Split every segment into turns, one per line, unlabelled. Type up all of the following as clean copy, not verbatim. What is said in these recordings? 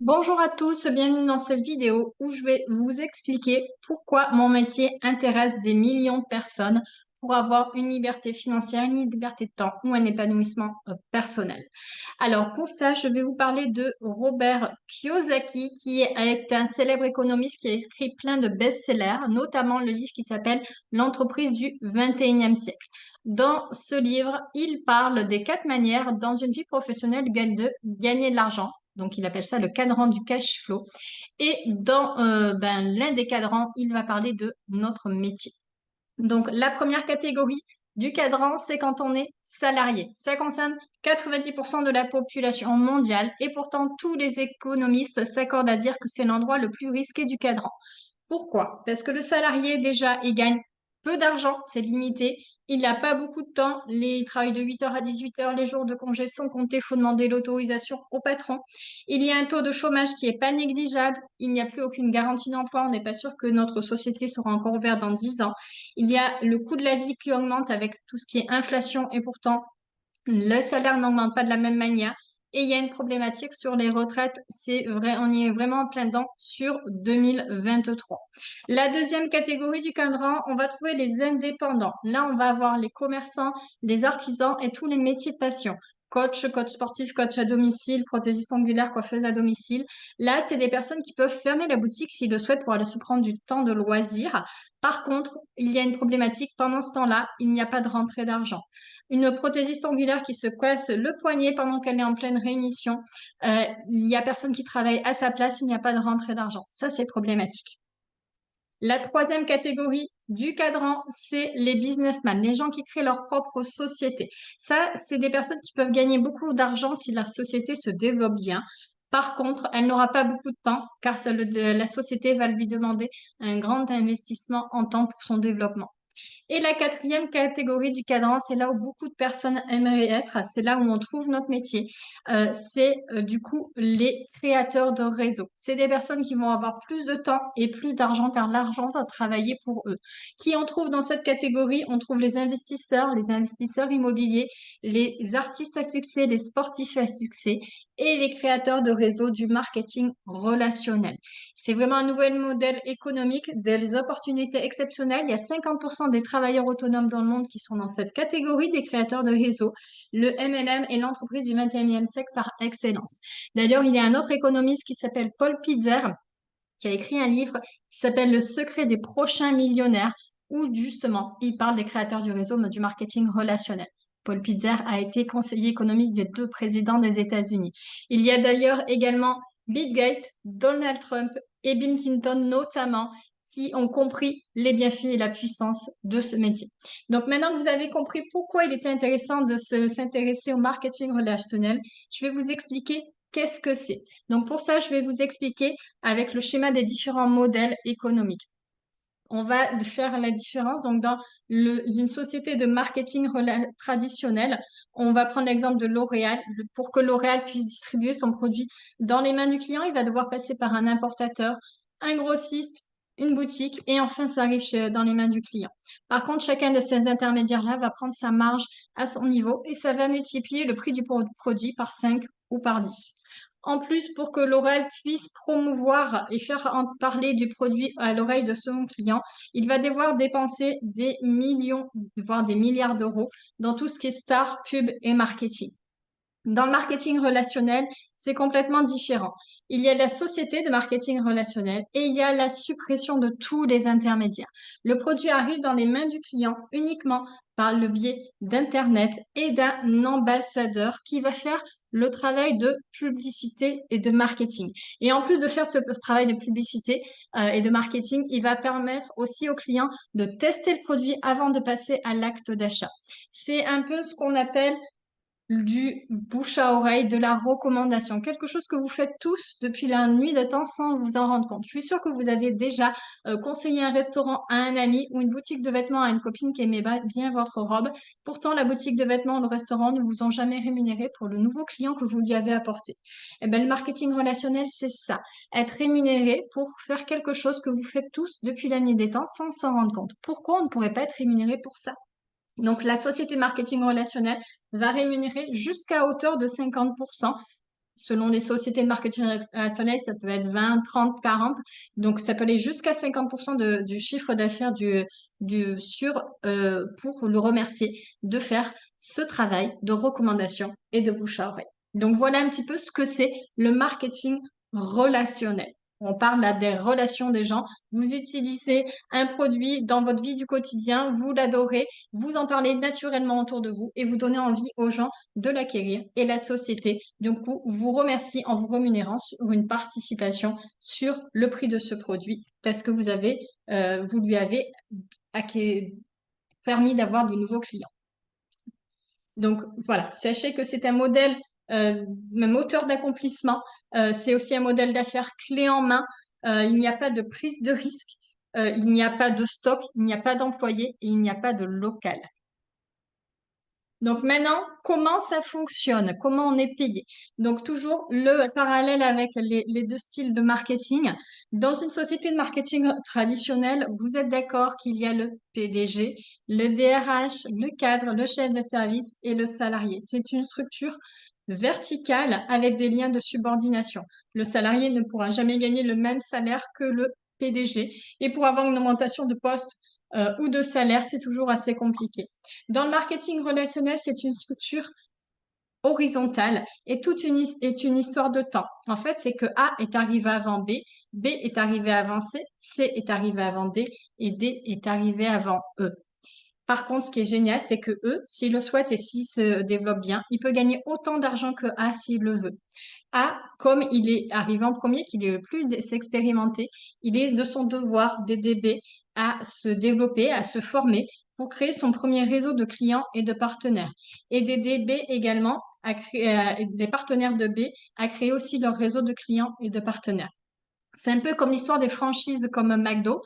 Bonjour à tous, bienvenue dans cette vidéo où je vais vous expliquer pourquoi mon métier intéresse des millions de personnes pour avoir une liberté financière, une liberté de temps ou un épanouissement personnel. Alors pour ça, je vais vous parler de Robert Kiyosaki qui est un célèbre économiste qui a écrit plein de best-sellers, notamment le livre qui s'appelle L'entreprise du 21e siècle. Dans ce livre, il parle des 4 manières dans une vie professionnelle de gagner de l'argent. Donc, il appelle ça le cadran du cash flow. Et dans l'un des cadrans, il va parler de notre métier. Donc, la première catégorie du cadran, c'est quand on est salarié. Ça concerne 90% de la population mondiale et pourtant tous les économistes s'accordent à dire que c'est l'endroit le plus risqué du cadran. Pourquoi? Parce que le salarié, déjà, il gagne peu d'argent, c'est limité. Il n'a pas beaucoup de temps. Il travaille de 8 heures à 18 heures. Les jours de congé sont comptés. Il faut demander l'autorisation au patron. Il y a un taux de chômage qui n'est pas négligeable. Il n'y a plus aucune garantie d'emploi. On n'est pas sûr que notre société sera encore ouverte dans 10 ans. Il y a le coût de la vie qui augmente avec tout ce qui est inflation et pourtant, le salaire n'augmente pas de la même manière. Et il y a une problématique sur les retraites. C'est vrai, on y est vraiment en plein dedans sur 2023. La deuxième catégorie du cadran, on va trouver les indépendants. Là, on va avoir les commerçants, les artisans et tous les métiers de passion. Coach sportif, coach à domicile, prothésiste angulaire, coiffeuse à domicile. Là, c'est des personnes qui peuvent fermer la boutique s'ils le souhaitent pour aller se prendre du temps de loisir. Par contre, il y a une problématique. Pendant ce temps-là, il n'y a pas de rentrée d'argent. Une prothésiste angulaire qui se casse le poignet pendant qu'elle est en pleine rémission. Il n'y a personne qui travaille à sa place, il n'y a pas de rentrée d'argent. Ça, c'est problématique. La troisième catégorie du cadran, c'est les businessmen, les gens qui créent leur propre société. Ça, c'est des personnes qui peuvent gagner beaucoup d'argent si leur société se développe bien. Par contre, elle n'aura pas beaucoup de temps car la société va lui demander un grand investissement en temps pour son développement. Et la quatrième catégorie du cadran, c'est là où beaucoup de personnes aimeraient être, c'est là où on trouve notre métier. Du coup les créateurs de réseaux. C'est des personnes qui vont avoir plus de temps et plus d'argent car l'argent va travailler pour eux. Qui on trouve dans cette catégorie? On trouve les investisseurs immobiliers, les artistes à succès, les sportifs à succès et les créateurs de réseaux du marketing relationnel. C'est vraiment un nouvel modèle économique, des opportunités exceptionnelles. Il y a 50% des travailleurs autonomes dans le monde qui sont dans cette catégorie des créateurs de réseaux. Le MLM est l'entreprise du 21e siècle par excellence. D'ailleurs, il y a un autre économiste qui s'appelle Paul Pitzer qui a écrit un livre qui s'appelle Le secret des prochains millionnaires où justement il parle des créateurs du réseau, mais du marketing relationnel. Paul Pitzer a été conseiller économique des 2 présidents des États-Unis. Il y a d'ailleurs également Bill Gates, Donald Trump et Bill Clinton notamment qui ont compris les bienfaits et la puissance de ce métier. Donc maintenant que vous avez compris pourquoi il était intéressant de s'intéresser au marketing relationnel, je vais vous expliquer qu'est-ce que c'est. Donc pour ça, je vais vous expliquer avec le schéma des différents modèles économiques. On va faire la différence. Donc, dans une société de marketing traditionnelle, on va prendre l'exemple de L'Oréal. Pour que L'Oréal puisse distribuer son produit dans les mains du client, il va devoir passer par un importateur, un grossiste, une boutique et enfin ça arrive dans les mains du client. Par contre, chacun de ces intermédiaires-là va prendre sa marge à son niveau et ça va multiplier le prix du produit par 5 ou par 10. En plus, pour que L'Oréal puisse promouvoir et faire en parler du produit à l'oreille de son client, il va devoir dépenser des millions, voire des milliards d'euros dans tout ce qui est star, pub et marketing. Dans le marketing relationnel, c'est complètement différent. Il y a la société de marketing relationnel et il y a la suppression de tous les intermédiaires. Le produit arrive dans les mains du client uniquement par le biais d'Internet et d'un ambassadeur qui va faire le travail de publicité et de marketing. Et en plus de faire ce travail de publicité et de marketing, il va permettre aussi au client de tester le produit avant de passer à l'acte d'achat. C'est un peu ce qu'on appelle du bouche à oreille, de la recommandation, quelque chose que vous faites tous depuis la nuit des temps sans vous en rendre compte. Je suis sûre que vous avez déjà conseillé un restaurant à un ami ou une boutique de vêtements à une copine qui aimait bien votre robe. Pourtant, la boutique de vêtements ou le restaurant ne vous ont jamais rémunéré pour le nouveau client que vous lui avez apporté. Eh ben, le marketing relationnel, c'est ça. Être rémunéré pour faire quelque chose que vous faites tous depuis la nuit des temps sans s'en rendre compte. Pourquoi on ne pourrait pas être rémunéré pour ça? Donc, la société de marketing relationnel va rémunérer jusqu'à hauteur de 50% Selon les sociétés de marketing relationnel, ça peut être 20, 30, 40. Donc, ça peut aller jusqu'à 50% du chiffre d'affaires pour le remercier de faire ce travail de recommandation et de bouche à oreille. Donc, voilà un petit peu ce que c'est le marketing relationnel. On parle là des relations des gens. Vous utilisez un produit dans votre vie du quotidien, vous l'adorez, vous en parlez naturellement autour de vous et vous donnez envie aux gens de l'acquérir et la société, du coup, vous remercie en vous rémunérant sur une participation sur le prix de ce produit parce que vous lui avez permis d'avoir de nouveaux clients. Donc voilà, sachez que c'est un modèle, un moteur d'accomplissement. C'est aussi un modèle d'affaires clé en main. Il n'y a pas de prise de risque. Il n'y a pas de stock, il n'y a pas d'employés et il n'y a pas de local. Donc maintenant, comment ça fonctionne? Comment on est payé? Donc toujours le parallèle avec les deux styles de marketing. Dans une société de marketing traditionnelle, vous êtes d'accord qu'il y a le PDG, le DRH, le cadre, le chef de service et le salarié. C'est une structure verticale avec des liens de subordination. Le salarié ne pourra jamais gagner le même salaire que le PDG. Et pour avoir une augmentation de poste ou de salaire, c'est toujours assez compliqué. Dans le marketing relationnel, c'est une structure horizontale et est une histoire de temps. En fait, c'est que A est arrivé avant B, B est arrivé avant C est arrivé avant D et D est arrivé avant E. Par contre, ce qui est génial, c'est que E, s'il le souhaite et s'il se développe bien, il peut gagner autant d'argent que A s'il le veut. A, comme il est arrivé en premier, qu'il est le plus expérimenté, il est de son devoir d'aider B à se développer, à se former pour créer son premier réseau de clients et de partenaires. Et d'aider B également à créer, les partenaires de B à créer aussi leur réseau de clients et de partenaires. C'est un peu comme l'histoire des franchises comme McDo.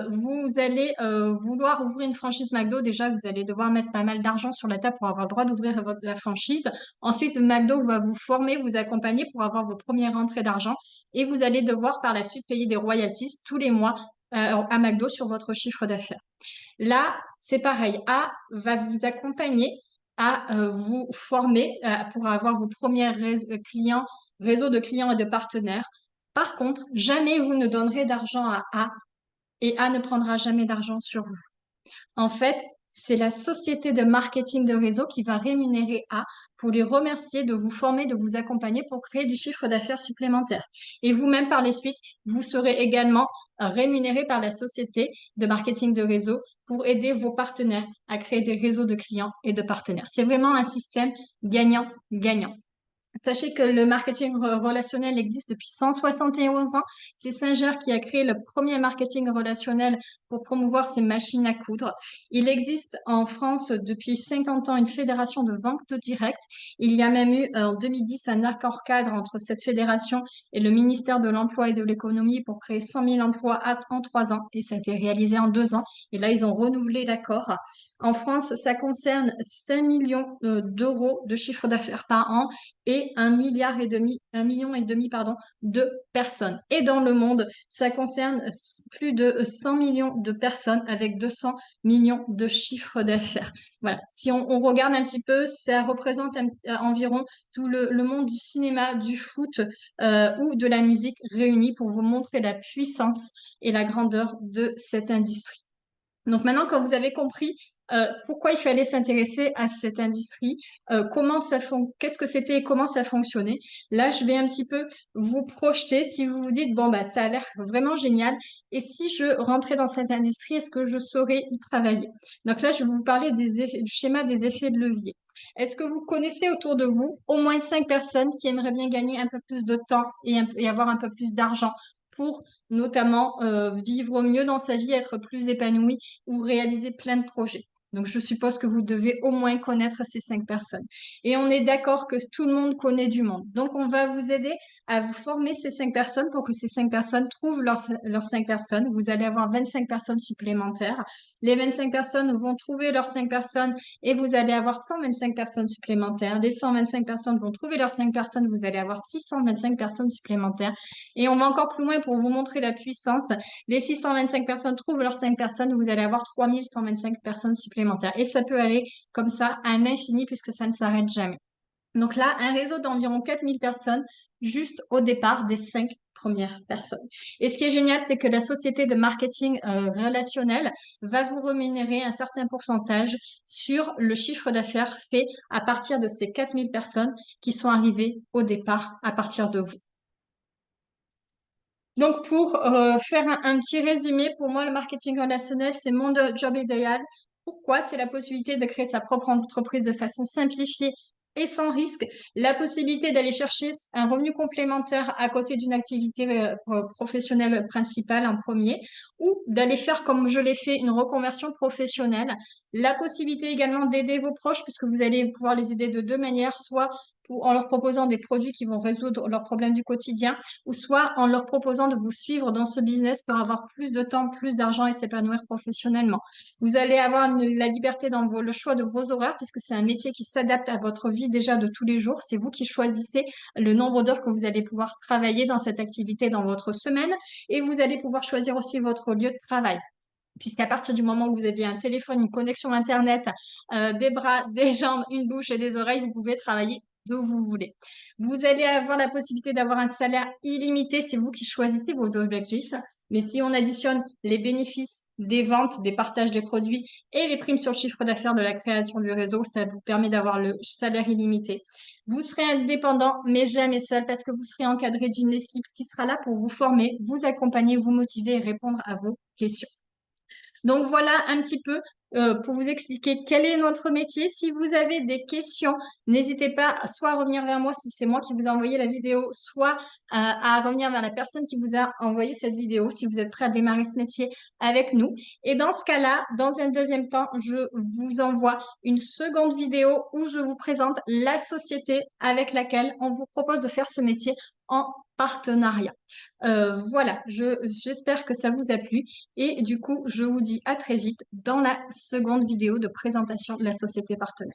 Vous allez vouloir ouvrir une franchise McDo. Déjà, vous allez devoir mettre pas mal d'argent sur la table pour avoir le droit d'ouvrir la franchise. Ensuite, McDo va vous former, vous accompagner pour avoir vos premières rentrées d'argent. Et vous allez devoir par la suite payer des royalties tous les mois à McDo sur votre chiffre d'affaires. Là, c'est pareil. A va vous accompagner à vous former pour avoir vos premiers clients, réseau de clients et de partenaires. Par contre, jamais vous ne donnerez d'argent à A et A ne prendra jamais d'argent sur vous. En fait, c'est la société de marketing de réseau qui va rémunérer A pour les remercier de vous former, de vous accompagner pour créer du chiffre d'affaires supplémentaire. Et vous-même, par la suite, vous serez également rémunéré par la société de marketing de réseau pour aider vos partenaires à créer des réseaux de clients et de partenaires. C'est vraiment un système gagnant-gagnant. Sachez que le marketing relationnel existe depuis 171 ans. C'est Singer qui a créé le premier marketing relationnel pour promouvoir ses machines à coudre. Il existe en France depuis 50 ans une fédération de vente directe. Il y a même eu en 2010 un accord cadre entre cette fédération et le ministère de l'Emploi et de l'Économie pour créer 100 000 emplois en 3 ans et ça a été réalisé en 2 ans. Et là, ils ont renouvelé l'accord. En France, ça concerne 5 millions d'euros de chiffre d'affaires par an et 1,5 million, pardon, de personnes. Et dans le monde, ça concerne plus de 100 millions de personnes avec 200 millions de chiffres d'affaires. Voilà. Si on regarde un petit peu, ça représente environ tout le monde du cinéma, du foot ou de la musique réunis pour vous montrer la puissance et la grandeur de cette industrie. Donc maintenant, quand vous avez compris pourquoi il fallait s'intéresser à cette industrie, qu'est-ce que c'était et comment ça fonctionnait, là, je vais un petit peu vous projeter si vous vous dites, bon, bah, ça a l'air vraiment génial. Et si je rentrais dans cette industrie, est-ce que je saurais y travailler? Donc là, je vais vous parler du schéma des effets de levier. Est-ce que vous connaissez autour de vous au moins 5 personnes qui aimeraient bien gagner un peu plus de temps et avoir un peu plus d'argent pour notamment vivre mieux dans sa vie, être plus épanoui ou réaliser plein de projets? Donc, je suppose que vous devez au moins connaître ces 5 personnes. Et on est d'accord que tout le monde connaît du monde. Donc, on va vous aider à vous former ces 5 personnes pour que ces 5 personnes trouvent leurs 5 personnes. Vous allez avoir 25 personnes supplémentaires. Les 25 personnes vont trouver leurs 5 personnes et vous allez avoir 125 personnes supplémentaires. Les 125 personnes vont trouver leurs 5 personnes. Vous allez avoir 625 personnes supplémentaires. Et on va encore plus loin pour vous montrer la puissance. Les 625 personnes trouvent leurs 5 personnes. Vous allez avoir 3125 personnes supplémentaires. Et ça peut aller comme ça à l'infini puisque ça ne s'arrête jamais. Donc là, un réseau d'environ 4000 personnes juste au départ des 5 premières personnes. Et ce qui est génial, c'est que la société de marketing relationnel va vous rémunérer un certain pourcentage sur le chiffre d'affaires fait à partir de ces 4000 personnes qui sont arrivées au départ à partir de vous. Donc, pour faire un petit résumé, pour moi, le marketing relationnel, c'est mon job idéal. Pourquoi? C'est la possibilité de créer sa propre entreprise de façon simplifiée et sans risque. La possibilité d'aller chercher un revenu complémentaire à côté d'une activité professionnelle principale en premier, ou d'aller faire, comme je l'ai fait, une reconversion professionnelle. La possibilité également d'aider vos proches, puisque vous allez pouvoir les aider de deux manières, soit en leur proposant des produits qui vont résoudre leurs problèmes du quotidien, ou soit en leur proposant de vous suivre dans ce business pour avoir plus de temps, plus d'argent et s'épanouir professionnellement. Vous allez avoir la liberté dans le choix de vos horaires puisque c'est un métier qui s'adapte à votre vie déjà de tous les jours. C'est vous qui choisissez le nombre d'heures que vous allez pouvoir travailler dans cette activité dans votre semaine et vous allez pouvoir choisir aussi votre lieu de travail. Puisqu'à partir du moment où vous avez un téléphone, une connexion Internet, des bras, des jambes, une bouche et des oreilles, vous pouvez travailler d'où vous voulez. Vous allez avoir la possibilité d'avoir un salaire illimité, c'est vous qui choisissez vos objectifs. Mais si on additionne les bénéfices des ventes, des partages des produits et les primes sur le chiffre d'affaires de la création du réseau, ça vous permet d'avoir le salaire illimité. Vous serez indépendant, mais jamais seul, parce que vous serez encadré d'une équipe qui sera là pour vous former, vous accompagner, vous motiver et répondre à vos questions. Donc voilà un petit peu pour vous expliquer quel est notre métier. Si vous avez des questions, n'hésitez pas soit à revenir vers moi si c'est moi qui vous ai envoyé la vidéo, soit à revenir vers la personne qui vous a envoyé cette vidéo si vous êtes prêt à démarrer ce métier avec nous. Et dans ce cas-là, dans un deuxième temps, je vous envoie une seconde vidéo où je vous présente la société avec laquelle on vous propose de faire ce métier en partenariat. Voilà, j'espère que ça vous a plu et du coup, je vous dis à très vite dans la seconde vidéo de présentation de la société partenaire.